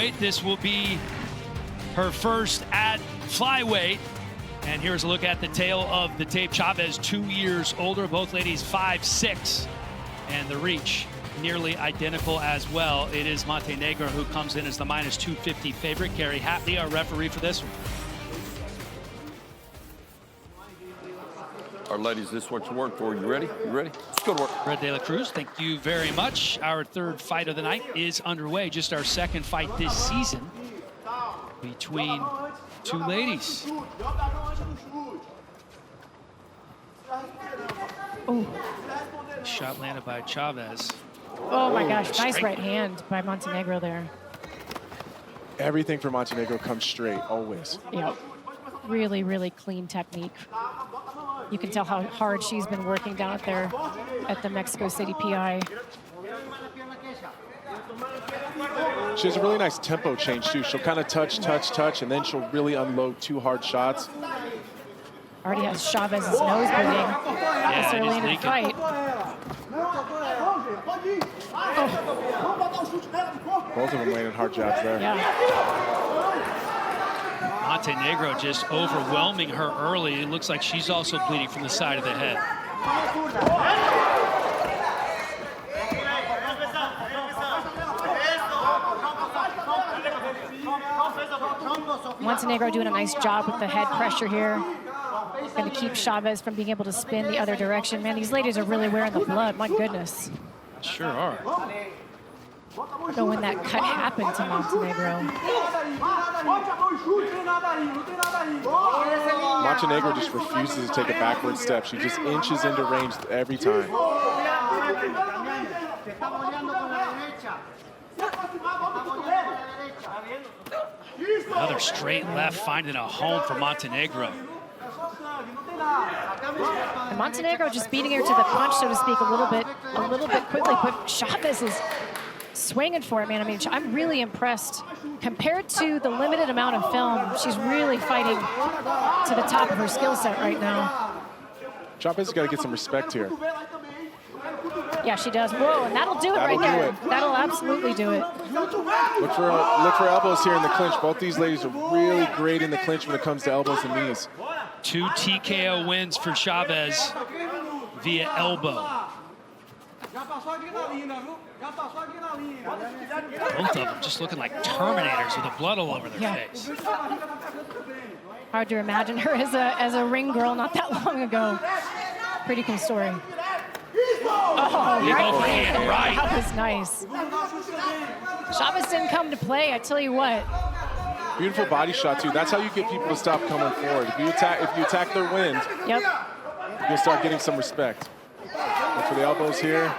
featherweight. This will be her first at flyweight. And here's a look at the tail of the tape. Chaves, 2 years older, both ladies 5'6", and the reach nearly identical as well. It is Montenegro who comes in as the -250 favorite. Gary Hatley, our referee for this one. All right, ladies, this is what you work for. You ready? You ready? Let's go to work. Red De La Cruz, thank you very much. Our third fight of the night is underway. Just our second fight this season between two ladies. Oh. Shot landed by Chaves. Oh my gosh, nice right hand by Montenegro there. Everything for Montenegro comes straight, always. Yeah, really, really clean technique. You can tell how hard she's been working down there at the Mexico City PI. She has a really nice tempo change too. She'll kind of touch, and then she'll really unload 2 hard shots. Already has Chavez's nose bleeding this early in the fight. Oh. Both of them landed hard jabs there. Yeah. Montenegro just overwhelming her early. It looks like she's also bleeding from the side of the head. Montenegro doing a nice job with the head pressure here. Going to keep Chaves from being able to spin the other direction. Man, these ladies are really wearing the blood. My goodness. Sure are. I don't know when that cut happened to Montenegro. Montenegro just refuses to take a backward step. She just inches into range every time. Another straight left finding a home for Montenegro. And Montenegro just beating her to the punch, so to speak, a little bit quickly. But Chaves is swinging for it, man. I mean, I'm really impressed. Compared to the limited amount of film, she's really fighting to the top of her skill set right now. Chaves has got to get some respect here. Yeah, she does. Whoa, and that'll do it right there. That'll absolutely do it. Look for elbows here in the clinch. Both these ladies are really great in the clinch when it comes to elbows and knees. 2 TKO wins for Chaves via elbow. Both of them just looking like Terminators with the blood all over their face. Hard to imagine her as a ring girl not that long ago. Pretty cool story. Oh, Big overhand right. That was nice. Chaves didn't come to play, I tell you what. Beautiful body shot too. That's how you get people to stop coming forward. If you attack their wind, yep, you'll start getting some respect. Look for the elbows here.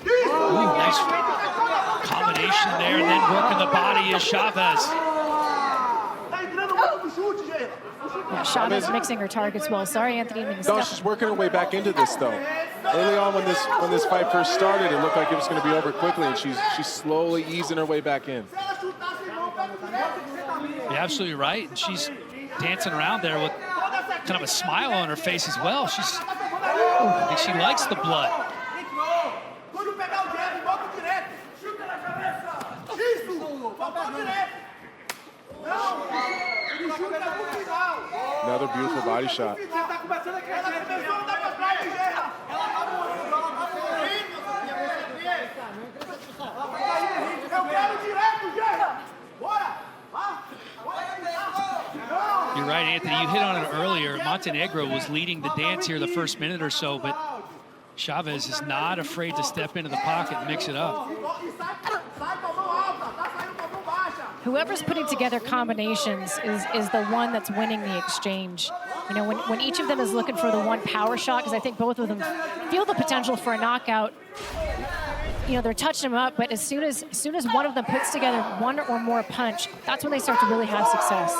Ooh, nice combination there, and then working the body is Chaves. Yeah, Chaves mixing her targets well. Sorry, Anthony. No, she's working her way back into this though. Early on when this fight first started, it looked like it was going to be over quickly, and she's slowly easing her way back in. You're absolutely right. And she's dancing around there with kind of a smile on her face as well. I think she likes the blood. Another beautiful body shot. You're right, Anthony. You hit on it earlier. Montenegro was leading the dance here the first minute or so, but Chaves is not afraid to step into the pocket and mix it up. Whoever's putting together combinations is the one that's winning the exchange. You know, when each of them is looking for the one power shot, because I think both of them feel the potential for a knockout. You know, they're touching them up, but as soon as one of them puts together one or more punch, that's when they start to really have success.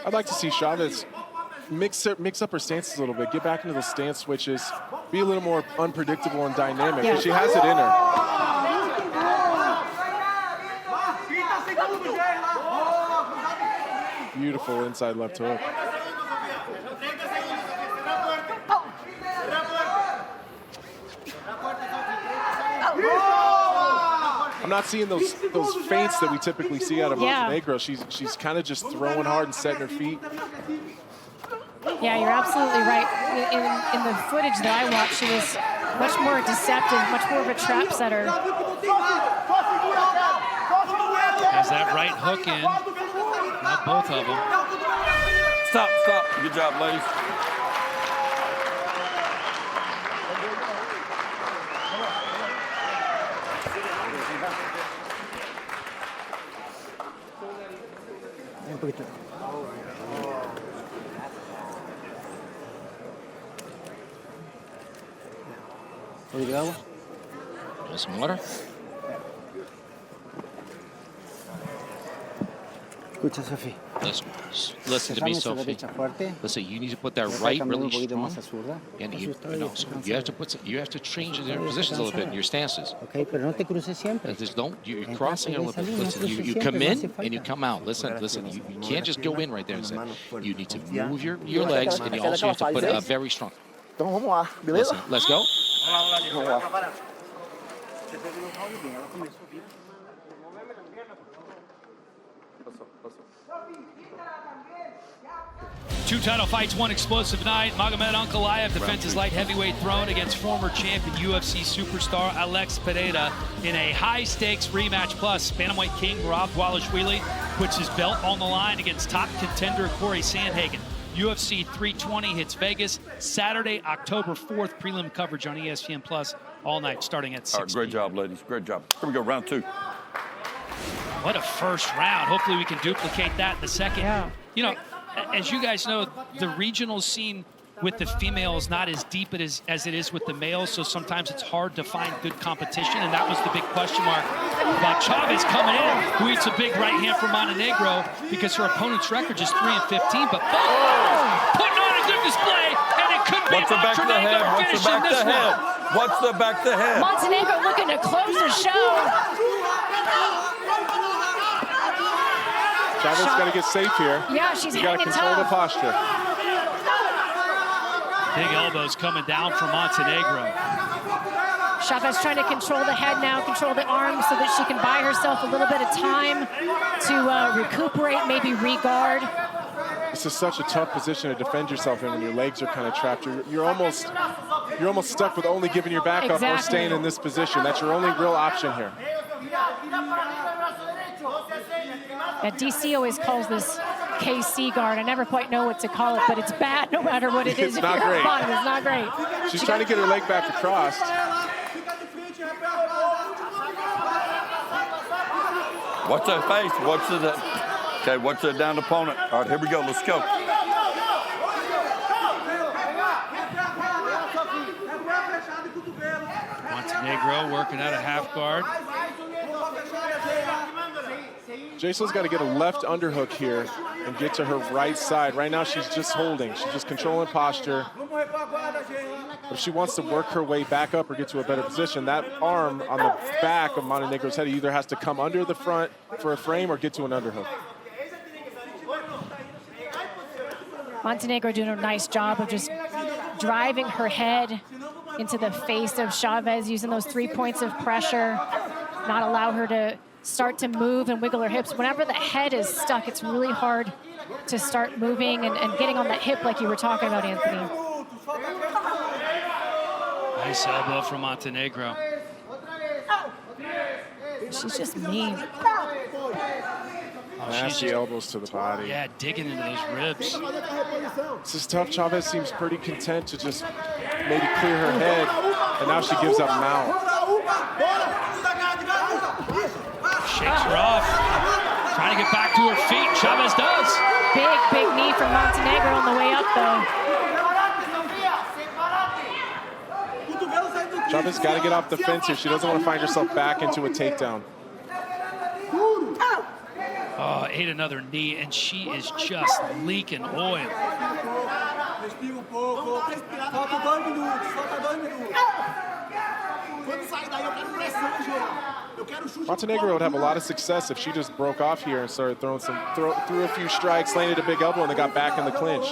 I'd like to see Chaves mix up her stances a little bit, get back into the stance switches, be a little more unpredictable and dynamic. Yeah. She has it in her. Beautiful inside left hook. not seeing those feints that we typically see out of Montenegro. She's kind of just throwing hard and setting her feet. Yeah, you're absolutely right. In the footage that I watched, she was much more deceptive, much more of a trap setter. Has that right hook in. Not both of them. Stop, stop. Good job, ladies. Some water. Escucha, Sofía. Listen to me, Sophie. Listen, you need to put that right really strong, and you have to change your positions a little bit in your stances. Okay, pero no te cruces siempre. Just don't. You're crossing it a little bit. Listen, you come in and you come out. Listen. You can't just go in right there and say. You need to move your legs, and you also have to put a very strong. Então vamos lá, beleza? Listen, let's go. Vamos lá. Two title fights, one explosive night. Magomed Ankalaev defends his light heavyweight throne against former champion UFC superstar Alex Pereira in a high-stakes rematch. Plus, Bantamweight King Rob Walashvili puts his belt on the line against top contender Corey Sandhagen. UFC 320 hits Vegas Saturday, October 4th. Prelim coverage on ESPN Plus all night, starting at 6 All right, great job, ladies. Great job. Here we go, round two. What a first round. Hopefully we can duplicate that in the second. Yeah. You know, as you guys know, the regional scene with the females not as deep as it is with the males, so sometimes it's hard to find good competition, and that was the big question mark about Chaves coming in, who eats a big right hand from Montenegro because her opponent's record is 3-15, but putting on a good display, and it could be Montenegro finishing this one. What's the back to head? Montenegro looking to close the show. Chaves got to get safe here. Yeah, she's got to hanging control the tough. posture. Big elbows coming down from Montenegro. Chaves trying to control the head now, control the arms so that she can buy herself a little bit of time to recuperate, maybe re-guard. This is such a tough position to defend yourself in when your legs are kind of trapped. You're almost stuck with only giving your back up or staying in this position. That's your only real option here. Yeah, DC always calls this KC guard. I never quite know what to call it, but it's bad no matter what it is. It's not great. It's not great. She's trying to get her leg back across. Watch that face. Watch that. Okay, watch that down opponent. All right, here we go. Let's go. Montenegro working out a half guard. Jacel's got to get a left underhook here and get to her right side. Right now, she's just holding. She's just controlling posture. If she wants to work her way back up or get to a better position, that arm on the back of Montenegro's head either has to come under the front for a frame or get to an underhook. Montenegro doing a nice job of just driving her head into the face of Chaves, using those 3 points of pressure, not allow her to start to move and wiggle her hips. Whenever the head is stuck, it's really hard to start moving and getting on that hip like you were talking about, Anthony. Nice elbow from Montenegro. She's just mean. Nasty elbows to the body. Yeah, digging into those ribs. This is tough. Chaves seems pretty content to just maybe clear her head, and now she gives up mount. Shakes her off. Trying to get back to her feet. Chaves does. Big knee from Montenegro on the way up, though. Chaves got to get off the fence here. She doesn't want to find herself back into a takedown. Oh, ate another knee, and she is just leaking oil. Montenegro would have a lot of success if she just broke off here and started throwing threw a few strikes, landed a big elbow, and then got back in the clinch.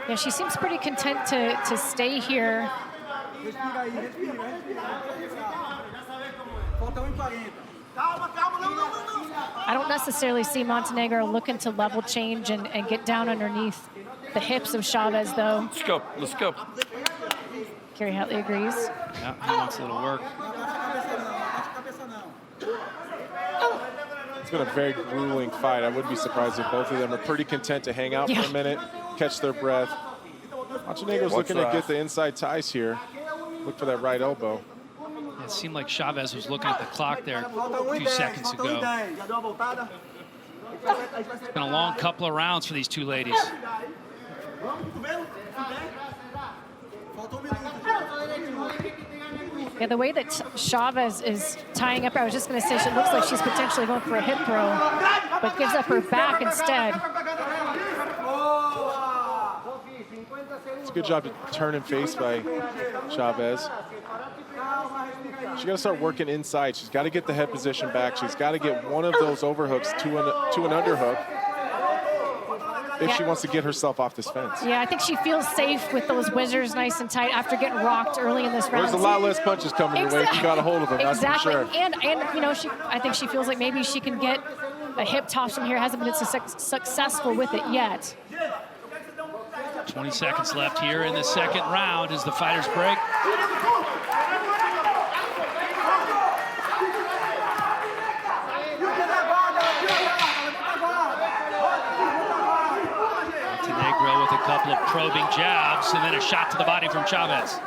Yeah, she seems pretty content to stay here I don't necessarily see Montenegro looking to level change and get down underneath the hips of Chaves, though. Let's go. Let's go. Kerry Hatley agrees. Yeah, he wants a little work. It's been a very grueling fight. I wouldn't be surprised if both of them are pretty content to hang out for a minute, catch their breath. Montenegro's looking to get the inside ties here. Look for that right elbow. It seemed like Chaves was looking at the clock there a few seconds ago. It's been a long couple of rounds for these two ladies. Yeah, the way that Chaves is tying up, I was just going to say, she looks like she's potentially going for a hip throw, but gives up her back instead. It's a good job to turn and face by Chaves. She's got to start working inside. She's got to get the head position back. She's got to get one of those overhooks to an underhook if she wants to get herself off this fence. Yeah, I think she feels safe with those whizzers nice and tight after getting rocked early in this round. There's a lot less punches coming your way if you got a hold of them, that's for sure. And you know, I think she feels like maybe she can get a hip toss from here. Hasn't been successful with it yet. 20 seconds left here in the second round as the fighters break. Montenegro with a couple of probing jabs and then a shot to the body from Chaves.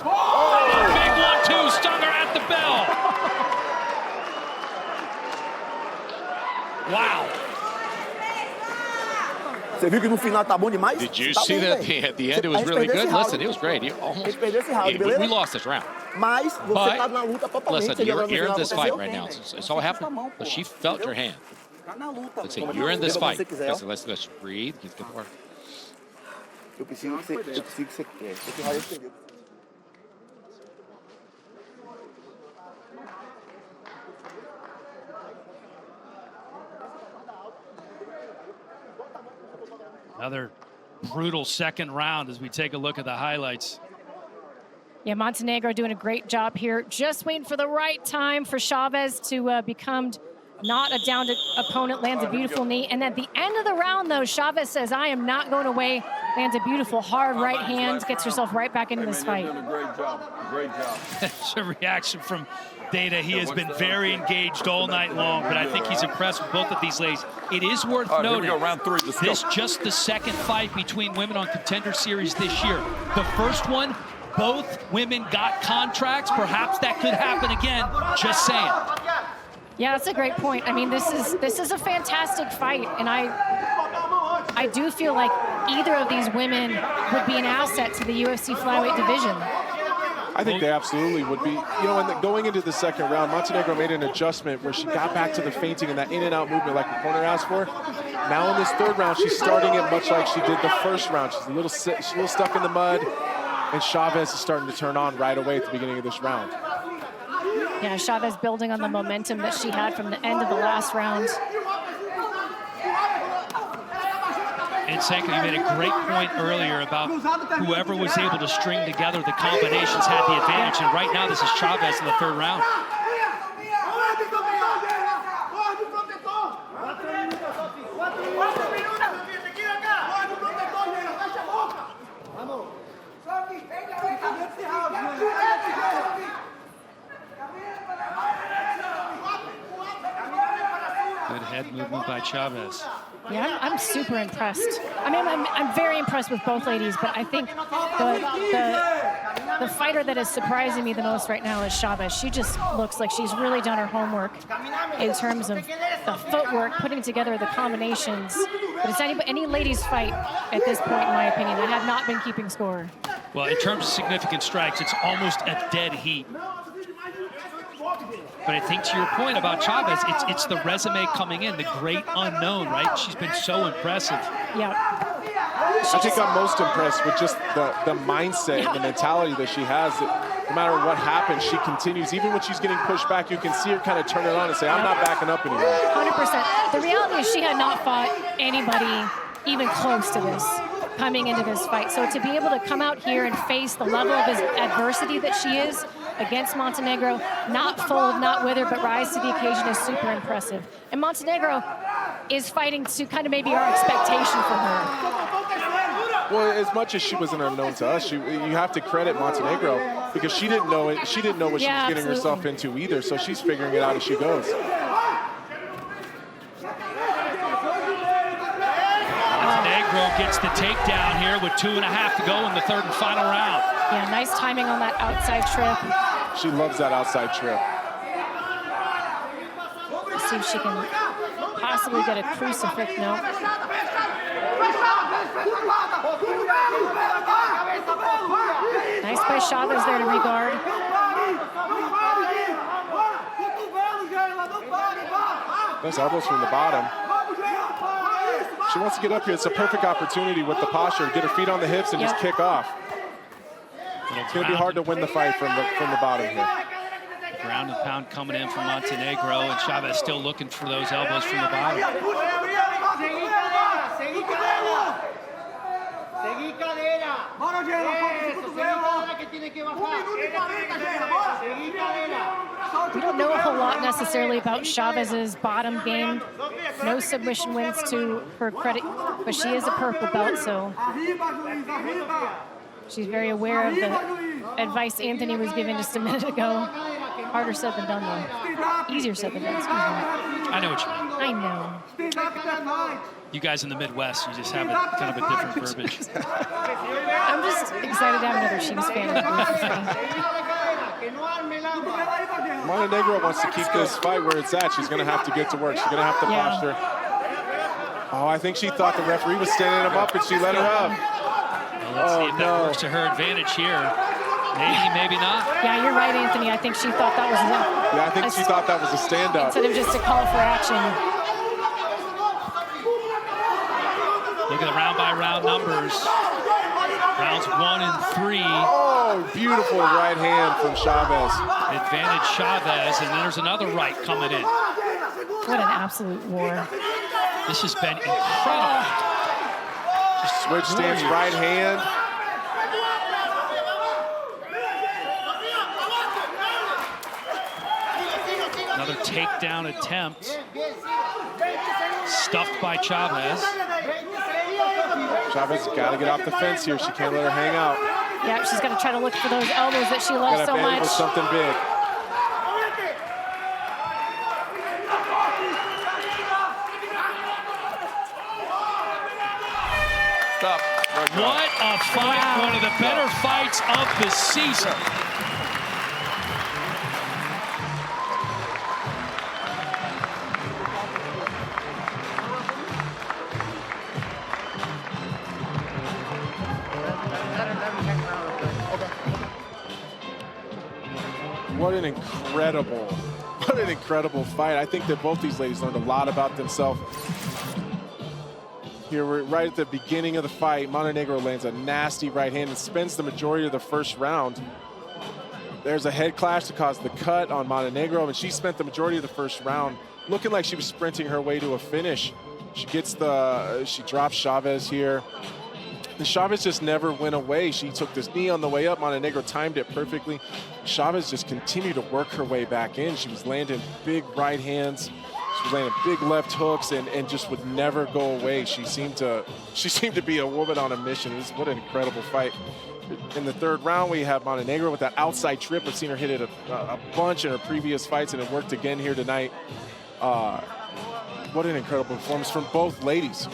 Oh, a big 1-2 stung her at the bell. Wow. Você viu que no final tá bom demais? Did you see that at the end? It was really good. Listen, it was great. We lost this round. Mas você tá na luta totalmente. Listen, you're in this fight right now. It's all happened. But she felt your hand. Let's say you're in this fight. Let's breathe. Let's get more. Eu preciso que você quer. Another brutal second round as we take a look at the highlights. Yeah, Montenegro doing a great job here. Just waiting for the right time for Chaves to become not a downed opponent, lands a beautiful knee. And at the end of the round, though, Chaves says, I am not going away, lands a beautiful hard right hand, gets herself right back into this fight. Great job. Great job. It's a reaction from Data. He has been very engaged all night long, but I think he's impressed with both of these ladies. It is worth noting, here we go, round 3. Let's this go. Just the second fight between women on Contender Series this year. The first one, both women got contracts. Perhaps that could happen again. Just saying. Yeah, that's a great point. I mean, this is a fantastic fight, and I do feel like either of these women would be an asset to the UFC flyweight division. I think they absolutely would be. You know, and going into the second round, Montenegro made an adjustment where she got back to the feinting and that in and out movement like the corner asked for. Now in this third round, she's starting it much like she did the first round. She's a little stuck in the mud, and Chaves is starting to turn on right away at the beginning of this round. Yeah, Chaves building on the momentum that she had from the end of the last round. And Senko, you made a great point earlier about whoever was able to string together the combinations had the advantage. And right now, this is Chaves in the third round. Good head movement by Chaves. Yeah, I'm super impressed. I mean, I'm very impressed with both ladies, but I think the fighter that is surprising me the most right now is Chaves. She just looks like she's really done her homework in terms of the footwork, putting together the combinations. But it's any ladies' fight at this point, in my opinion. I have not been keeping score. Well, in terms of significant strikes, it's almost a dead heat. But I think to your point about Chaves, it's the resume coming in, the great unknown, right? She's been so impressive. Yeah. I think I'm most impressed with just the mindset and the mentality that she has. That no matter what happens, she continues. Even when she's getting pushed back, you can see her kind of turn it on and say, I'm not backing up anymore. 100%. The reality is she had not fought anybody even close to this. coming into this fight. So to be able to come out here and face the level of adversity that she is against Montenegro, not fold, not wither, but rise to the occasion is super impressive. And Montenegro is fighting to kind of maybe our expectation from her. Well, as much as she was an unknown to us, you have to credit Montenegro because she didn't know it. She didn't know what she was getting herself into either, so she's figuring it out as she goes. Montenegro gets the takedown here with 2.5 to go in the third and final round. Yeah, nice timing on that outside trip. She loves that outside trip. Let's see if she can possibly get a crucifix. No. Nice by Chaves there to regard. Those elbows from the bottom. She wants to get up here. It's a perfect opportunity with the posture. Get her feet on the hips and just kick off. It's going to be hard to win the fight from the bottom here. Ground and pound coming in from Montenegro, and Chaves still looking for those elbows from the bottom. We don't know a whole lot necessarily about Chavez's bottom game. No submission wins to her credit, but she is a purple belt, so she's very aware of the advice Anthony was given just a minute ago. Harder said than done, though. Easier said than done, excuse me. I know what you mean. I know. You guys in the Midwest, you just have kind of a different verbiage. I'm just excited to have another Chaves fan in the booth with me. Montenegro wants to keep this fight where it's at. She's going to have to get to work. She's going to have to posture. Oh, I think she thought the referee was standing him up, and she let her up. Well, let's see if that works to her advantage here. Maybe, maybe not. Yeah, you're right, Anthony. I think she thought that was I think she thought that was a stand-up. Instead of just a call for action. Look at the round-by-round numbers. Rounds 1 and 3. Oh, beautiful right hand from Chaves. Advantage Chaves, and then there's another right coming in. What an absolute war. This has been incredible. Just switch stance, right hand. Another takedown attempt. Stuffed by Chaves. Chaves got to get off the fence here. She can't let her hang out. Yeah, she's got to try to look for those elbows that she loves so much. Something big. Stop. What a fight. Wow. One of the better fights of the season. What an incredible fight. I think that both these ladies learned a lot about themselves. Here, we're right at the beginning of the fight. Montenegro lands a nasty right hand and spends the majority of the first round. There's a head clash to cause the cut on Montenegro, and she spent the majority of the first round looking like she was sprinting her way to a finish. She drops Chaves here. And Chaves just never went away. She took this knee on the way up. Montenegro timed it perfectly. Chaves just continued to work her way back in. She was landing big right hands. She was landing big left hooks and just would never go away. She seemed to be a woman on a mission. What an incredible fight. In the third round, we have Montenegro with that outside trip. We've seen her hit it a bunch in her previous fights, and it worked again here tonight. What an incredible performance from both ladies.